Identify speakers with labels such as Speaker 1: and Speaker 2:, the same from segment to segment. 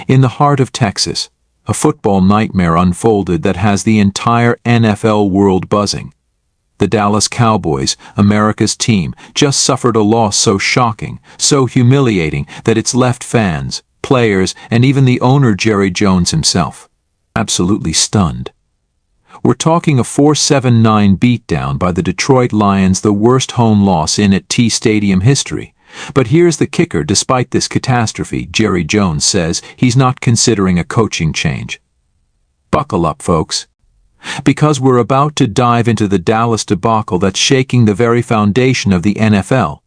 Speaker 1: In the heart of Texas, a football nightmare unfolded that has the entire NFL world buzzing. The Dallas Cowboys, America's team, just suffered a loss so shocking, so humiliating that it's left fans, players, and even the owner Jerry Jones himself absolutely stunned. We're talking a 4-7-9 beatdown by the Detroit Lions, the worst home loss in T Stadium history. But here's the kicker: despite this catastrophe, Jerry Jones says he's not considering a coaching change. Buckle up, folks, because we're about to dive into the Dallas debacle that's shaking the very foundation of the NFL.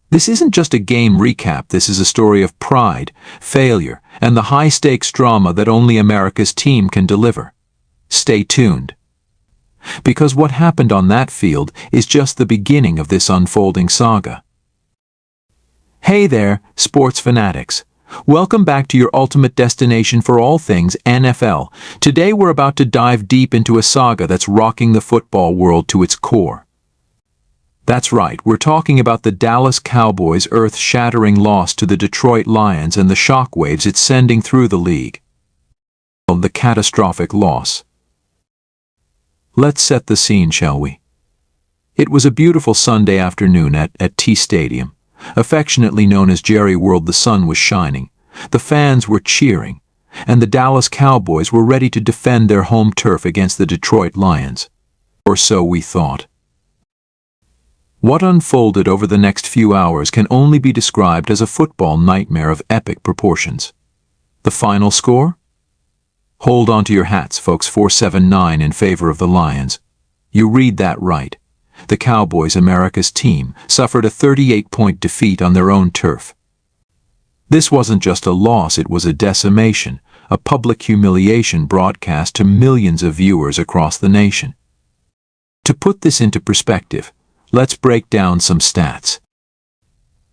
Speaker 1: This isn't just a game recap, this is a story of pride, failure, and the high-stakes drama that only America's team can deliver. Stay tuned, because what happened on that field is just the beginning of this unfolding saga. Hey there, sports fanatics. Welcome back to your ultimate destination for all things NFL. Today we're about to dive deep into a saga that's rocking the football world to its core. That's right, we're talking about the Dallas Cowboys' earth-shattering loss to the Detroit Lions and the shockwaves it's sending through the league. The catastrophic loss. Let's set the scene, shall we? It was a beautiful Sunday afternoon at T Stadium, affectionately known as Jerry World. The sun was shining, the fans were cheering, and the Dallas Cowboys were ready to defend their home turf against the Detroit Lions. Or so we thought. What unfolded over the next few hours can only be described as a football nightmare of epic proportions. The final score? Hold on to your hats, folks. 4-7-9 in favor of the Lions. You read that right. The Cowboys, America's team, suffered a 38-point defeat on their own turf. This wasn't just a loss, it was a decimation, a public humiliation broadcast to millions of viewers across the nation. To put this into perspective, let's break down some stats.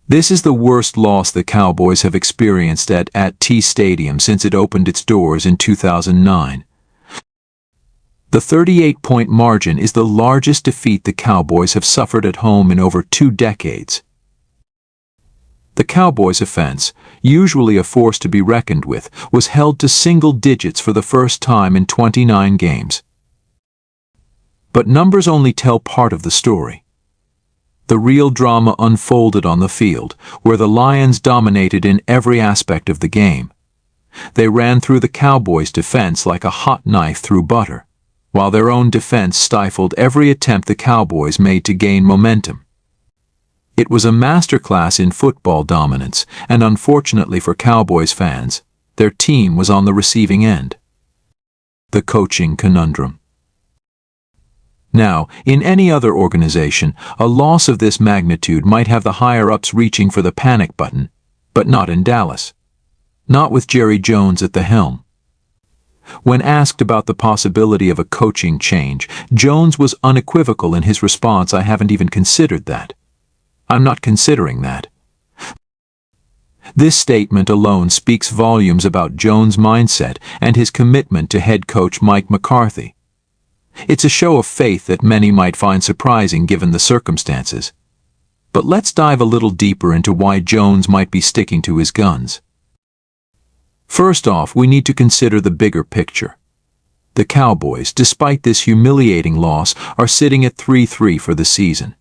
Speaker 1: This is the worst loss the Cowboys have experienced at T Stadium since it opened its doors in 2009. The 38-point margin is the largest defeat the Cowboys have suffered at home in over 2 decades. The Cowboys' offense, usually a force to be reckoned with, was held to single digits for the first time in 29 games. But numbers only tell part of the story. The real drama unfolded on the field, where the Lions dominated in every aspect of the game. They ran through the Cowboys' defense like a hot knife through butter, while their own defense stifled every attempt the Cowboys made to gain momentum. It was a masterclass in football dominance, and unfortunately for Cowboys fans, their team was on the receiving end. The coaching conundrum. Now, in any other organization, a loss of this magnitude might have the higher-ups reaching for the panic button, but not in Dallas. Not with Jerry Jones at the helm. When asked about the possibility of a coaching change, Jones was unequivocal in his response: "I haven't even considered that. I'm not considering that." This statement alone speaks volumes about Jones' mindset and his commitment to head coach Mike McCarthy. It's a show of faith that many might find surprising given the circumstances. But let's dive a little deeper into why Jones might be sticking to his guns. First off, we need to consider the bigger picture. The Cowboys, despite this humiliating loss, are sitting at 3-3 for the season.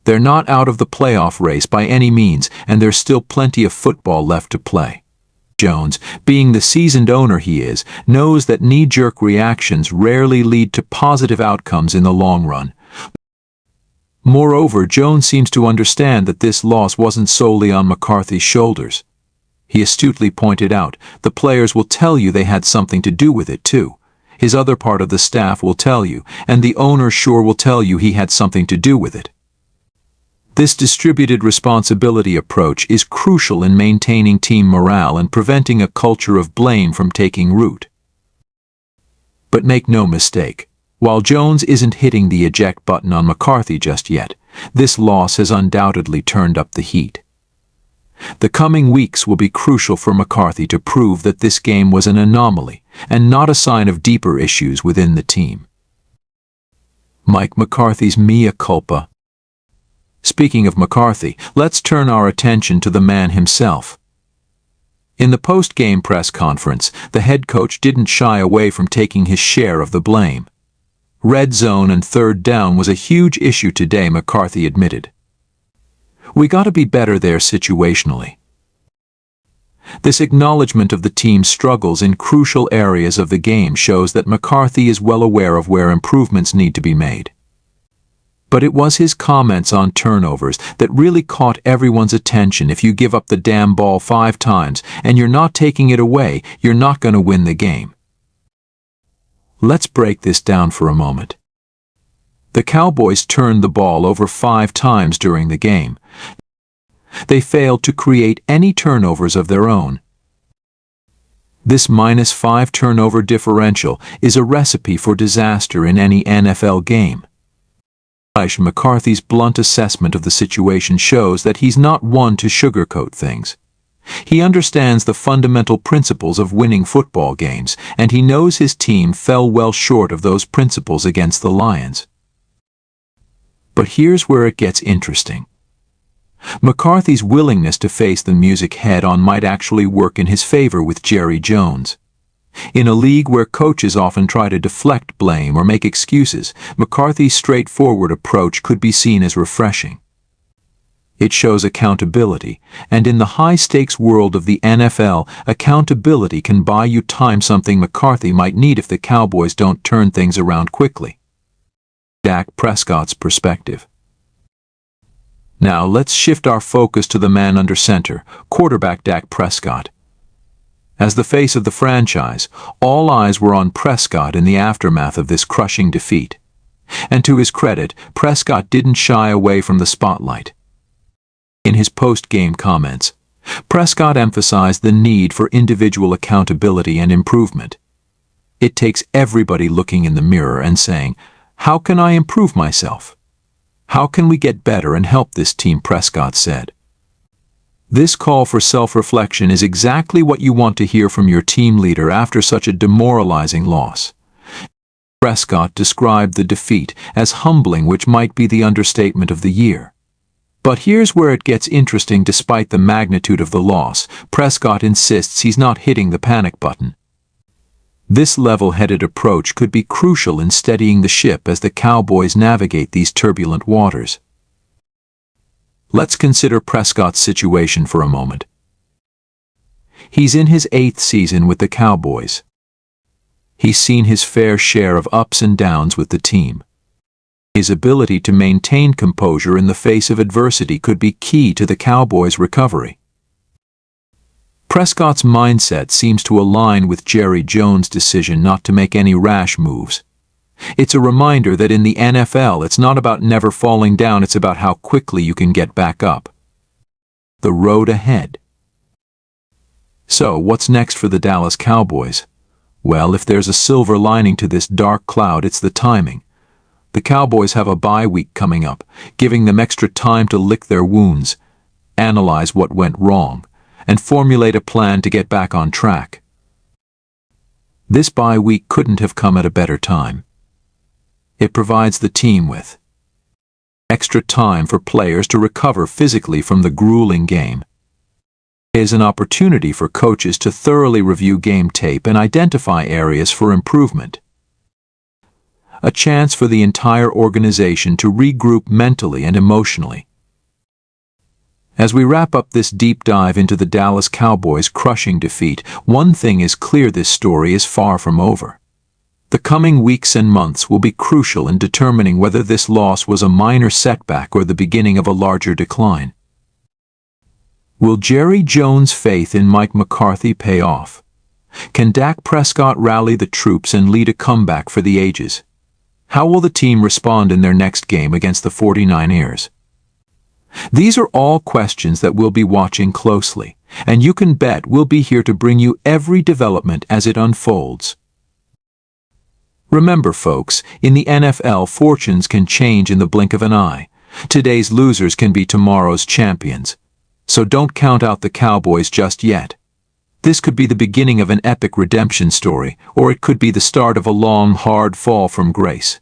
Speaker 1: They're not out of the playoff race by any means, and there's still plenty of football left to play. Jones, being the seasoned owner he is, knows that knee-jerk reactions rarely lead to positive outcomes in the long run. Moreover, Jones seems to understand that this loss wasn't solely on McCarthy's shoulders. He astutely pointed out, the players will tell you they had something to do with it too. His other part of the staff will tell you, and the owner sure will tell you he had something to do with it. This distributed responsibility approach is crucial in maintaining team morale and preventing a culture of blame from taking root. But make no mistake, while Jones isn't hitting the eject button on McCarthy just yet, this loss has undoubtedly turned up the heat. The coming weeks will be crucial for McCarthy to prove that this game was an anomaly and not a sign of deeper issues within the team. Mike McCarthy's mea culpa. Speaking of McCarthy, let's turn our attention to the man himself. In the post-game press conference, the head coach didn't shy away from taking his share of the blame. Red zone and third down was a huge issue today, McCarthy admitted. We gotta be better there situationally. This acknowledgement of the team's struggles in crucial areas of the game shows that McCarthy is well aware of where improvements need to be made. But it was his comments on turnovers that really caught everyone's attention. If you give up the damn ball 5 times and you're not taking it away, you're not going to win the game. Let's break this down for a moment. The Cowboys turned the ball over 5 times during the game. They failed to create any turnovers of their own. This -5 turnover differential is a recipe for disaster in any NFL game. McCarthy's blunt assessment of the situation shows that he's not one to sugarcoat things. He understands the fundamental principles of winning football games, and he knows his team fell well short of those principles against the Lions. But here's where it gets interesting. McCarthy's willingness to face the music head-on might actually work in his favor with Jerry Jones. In a league where coaches often try to deflect blame or make excuses, McCarthy's straightforward approach could be seen as refreshing. It shows accountability, and in the high-stakes world of the NFL, accountability can buy you time, something McCarthy might need if the Cowboys don't turn things around quickly. Dak Prescott's perspective. Now let's shift our focus to the man under center, quarterback Dak Prescott. As the face of the franchise, all eyes were on Prescott in the aftermath of this crushing defeat. And to his credit, Prescott didn't shy away from the spotlight. In his post-game comments, Prescott emphasized the need for individual accountability and improvement. It takes everybody looking in the mirror and saying, "How can I improve myself? How can we get better and help this team?" Prescott said. This call for self-reflection is exactly what you want to hear from your team leader after such a demoralizing loss. Prescott described the defeat as humbling, which might be the understatement of the year. But here's where it gets interesting. Despite the magnitude of the loss, Prescott insists he's not hitting the panic button. This level-headed approach could be crucial in steadying the ship as the Cowboys navigate these turbulent waters. Let's consider Prescott's situation for a moment. He's in his 8th season with the Cowboys. He's seen his fair share of ups and downs with the team. His ability to maintain composure in the face of adversity could be key to the Cowboys' recovery. Prescott's mindset seems to align with Jerry Jones' decision not to make any rash moves. It's a reminder that in the NFL, it's not about never falling down, it's about how quickly you can get back up. The road ahead. So, what's next for the Dallas Cowboys? Well, if there's a silver lining to this dark cloud, it's the timing. The Cowboys have a bye week coming up, giving them extra time to lick their wounds, analyze what went wrong, and formulate a plan to get back on track. This bye week couldn't have come at a better time. It provides the team with extra time for players to recover physically from the grueling game. It is an opportunity for coaches to thoroughly review game tape and identify areas for improvement. A chance for the entire organization to regroup mentally and emotionally. As we wrap up this deep dive into the Dallas Cowboys' crushing defeat, one thing is clear: this story is far from over. The coming weeks and months will be crucial in determining whether this loss was a minor setback or the beginning of a larger decline. Will Jerry Jones' faith in Mike McCarthy pay off? Can Dak Prescott rally the troops and lead a comeback for the ages? How will the team respond in their next game against the 49ers? These are all questions that we'll be watching closely, and you can bet we'll be here to bring you every development as it unfolds. Remember, folks, in the NFL, fortunes can change in the blink of an eye. Today's losers can be tomorrow's champions. So don't count out the Cowboys just yet. This could be the beginning of an epic redemption story, or it could be the start of a long, hard fall from grace.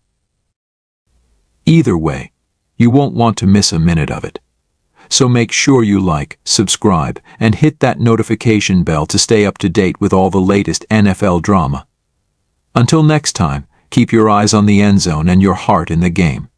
Speaker 1: Either way, you won't want to miss a minute of it. so make sure you like, subscribe, and hit that notification bell to stay up to date with all the latest NFL drama. Until next time, keep your eyes on the end zone and your heart in the game.